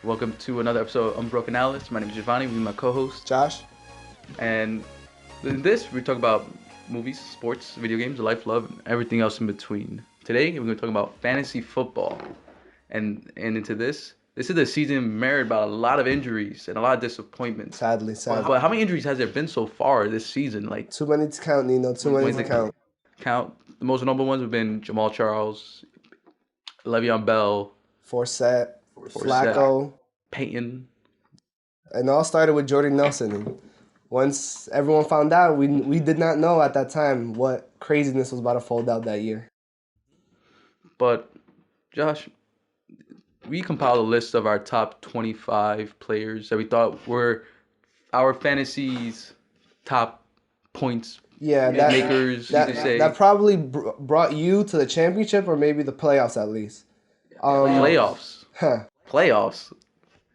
Welcome to another episode of Unbroken Alice. My name is Giovanni. We're my co-host. Josh. And in this, we talk about movies, sports, video games, life, love, and everything else in between. Today, we're going to talk about fantasy football. And into this is the season marred by a lot of injuries and a lot of disappointments. Sadly. But how many injuries has there been so far this season? Like Too many to count, Nino. Too many to count. The most notable ones have been Jamal Charles, Le'Veon Bell, Forsett, Flacco, Peyton. and it all started with Jordy Nelson. And once everyone found out, we did not know at that time what craziness was about to fold out that year. But Josh, we compiled a list of our top 25 players that we thought were our fantasy's top points makers. That probably brought you to the championship or maybe the playoffs at least. Playoffs. Huh. Playoffs.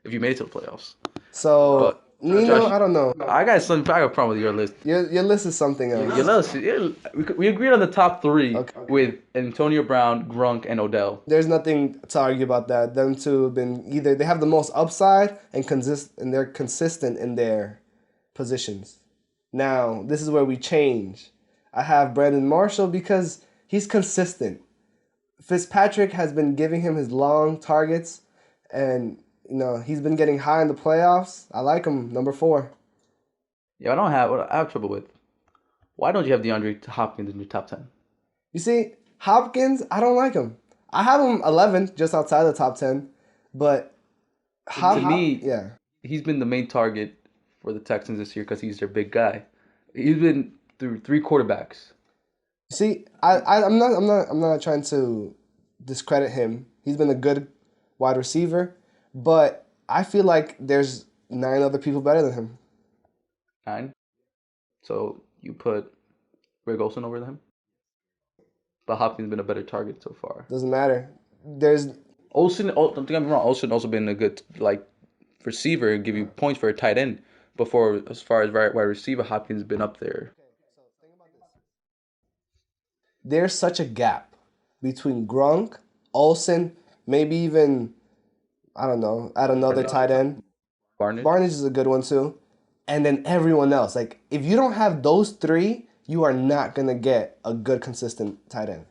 If you made it to the playoffs. So, But, Nino, Josh, I don't know. I got a problem with your list. Your list is something else. Your list, we agreed on the top three with Antonio Brown, Gronk, and Odell. There's nothing to argue about that. Them two have been either they have the most upside and they're consistent in their positions. Now, this is where we change. I have Brandon Marshall because he's consistent. Fitzpatrick has been giving him his long targets, and he's been getting high in the playoffs. I like him, number 4. Yeah, I have trouble with. Why don't you have DeAndre Hopkins in your top 10? You see, Hopkins, I don't like him. I have him 11, just outside the top 10, but to me, he's been the main target for the Texans this year because he's their big guy. He's been through 3 quarterbacks. See, I'm not trying to discredit him. He's been a good wide receiver, but I feel like there's 9 other people better than him. 9? So you put Greg Olsen over him? But Hopkins has been a better target so far. Doesn't matter. There's Olsen. Don't get me wrong. Olsen also been a good receiver and give you points for a tight end. Before, as far as wide receiver, Hopkins has been up there. There's such a gap between Gronk, Olsen, maybe even, I don't know, add another tight end. Barnidge is a good one too. And then everyone else. Like, if you don't have those 3, you are not going to get a good, consistent tight end.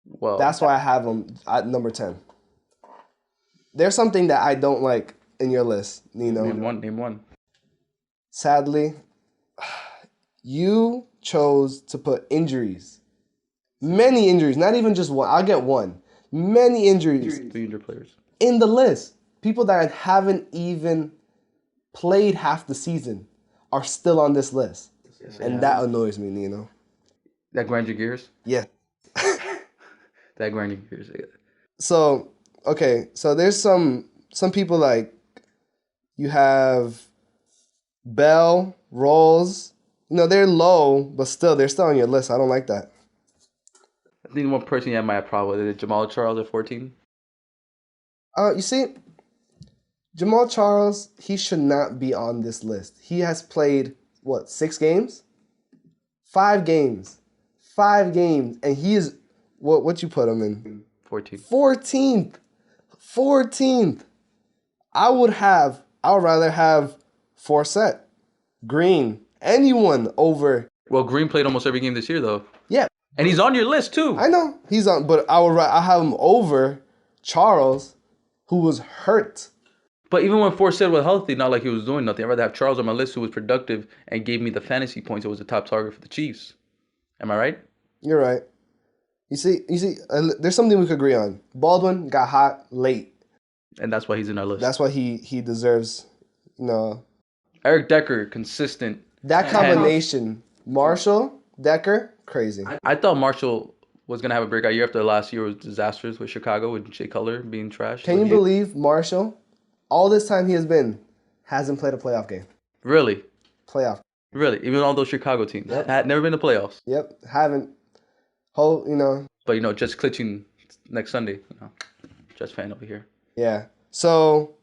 Well, that's why I have him at number 10. There's something that I don't like in your list, Nino. Name one. Sadly, you chose to put injuries. Many injuries, not even just one. I'll get one. Many injuries. 300 players. In the list. People that haven't even played half the season are still on this list. Yes, and that annoys me, Nino. That grinds your gears? Yeah. That grinds your gears. Yeah. So, okay. So there's some people like you have Bell, Rolls. They're low, but they're still on your list. I don't like that. I think one person you might have a problem with is Jamal Charles at 14. You see, Jamal Charles, he should not be on this list. He has played, 6 games? 5 games. 5 games. And he is, what you put him in? 14th. 14th. I would rather have Forsett, Green, anyone over. Well, Green played almost every game this year, though. Yeah. And he's on your list, too. I know. He's on, but I have him over Charles, who was hurt. But even when Forsett was healthy, not like he was doing nothing. I'd rather have Charles on my list, who was productive and gave me the fantasy points. It was the top target for the Chiefs. Am I right? You're right. You see, there's something we could agree on. Baldwin got hot late. And that's why he's in our list. That's why he deserves, Eric Decker, consistent. That combination, Marshall, Decker, crazy. I thought Marshall was going to have a breakout year after the last year was disastrous with Chicago, with Jay Cutler being trashed. Can you believe Marshall, all this time he hasn't played a playoff game? Really? Playoff. Really? Even all those Chicago teams. Yep. Had never been to playoffs. Yep, haven't. But, just glitching next Sunday. Just fan over here. Yeah. So,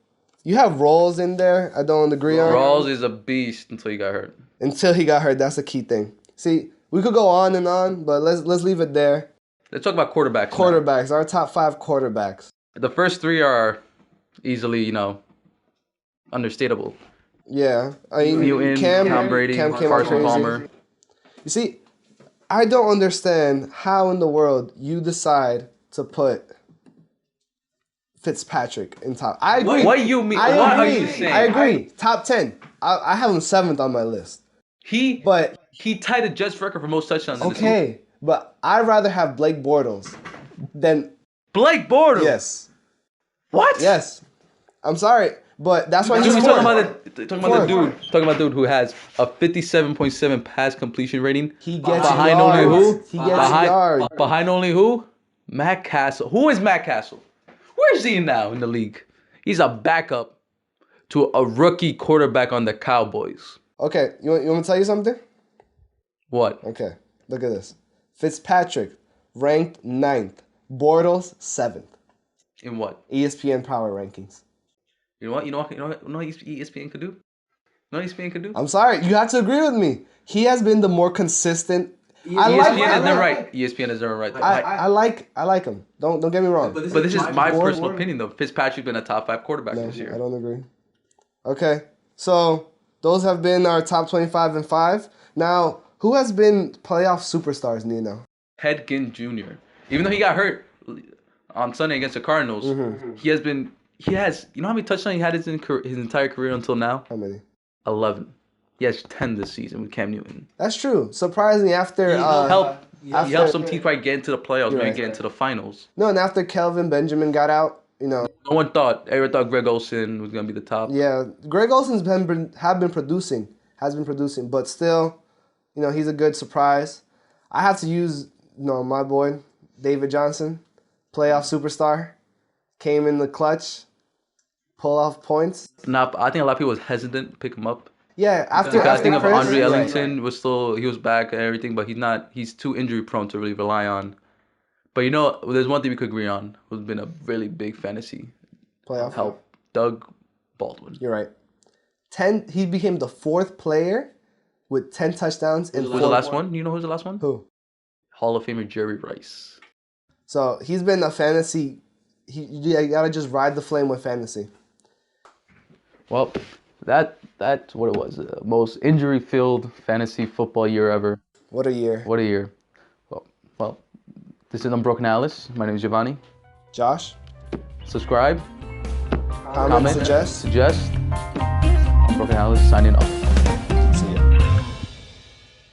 you have Rawls in there. I don't agree on. Rawls is a beast until he got hurt. Until he got hurt. That's the key thing. See, we could go on and on, but let's leave it there. Let's talk about quarterbacks. Quarterbacks. Our top 5 quarterbacks. The first 3 are easily, understatable. Yeah, I mean, Newton, Tom Brady, Cam came out Carson crazy. Palmer. You see, I don't understand how in the world you decide to put Fitzpatrick in top. I agree. What you mean? I What are agree. you saying? I agree. Top 10. I have him 7th on my list. But He tied the Jets record for most touchdowns in the season. okay, but I'd rather have Blake Bortles than Blake Bortles. yes, What? yes. I'm sorry, but that's why Dude, he's we're talking fourth. about the dude who has a 57.7 pass completion rating. He gets behind yards. only who? He gets yards. Behind only who? Matt Castle. Who is Matt Castle? Where is he now in the league? He's a backup to a rookie quarterback on the Cowboys. Okay, you want me to tell you something? What? Okay, look at this. Fitzpatrick ranked 9th. Bortles 7th. In what? ESPN Power Rankings. You know what? You know what ESPN could do? You know what ESPN could do? I'm sorry, you have to agree with me. He has been the more consistent. ESPN is never right. ESPN is never right. I like him. Don't get me wrong. But this is my personal opinion, though. Fitzpatrick's been a top 5 quarterback this year. I don't agree. Okay, so those have been our top 25 and 5. Now, who has been playoff superstars, Nino? Ted Ginn Jr. Even though he got hurt on Sunday against the Cardinals, he has. You know how many touchdowns he had his entire career until now? How many? 11. He has 10 this season with Cam Newton. That's true. Surprisingly, after He helped some teams probably get into the playoffs, maybe right. get into the finals. No, and after Kelvin Benjamin got out, No one thought. Everyone thought Greg Olsen was gonna be the top. Yeah, Greg Olsen's has been producing, but still, he's a good surprise. I have to use, my boy, David Johnson, playoff superstar, came in the clutch, pull off points. I think a lot of people was hesitant to pick him up. Yeah, after I think of Chris, Andre Ellington he was back and everything, but he's too injury prone to really rely on. But there's one thing we could agree on, who's been a really big fantasy playoff help, Doug Baldwin. You're right. He became the 4th player with 10 touchdowns in 4. Who's the last one? You know who's the last one? Who? Hall of Famer Jerry Rice. So he's been a fantasy. You gotta just ride the flame with fantasy. Well, that's what it was. The most injury-filled fantasy football year ever. What a year. What a year. Well, this is Unbroken Alice. My name is Giovanni. Josh. Subscribe. Comment. Suggest. Unbroken Alice signing off.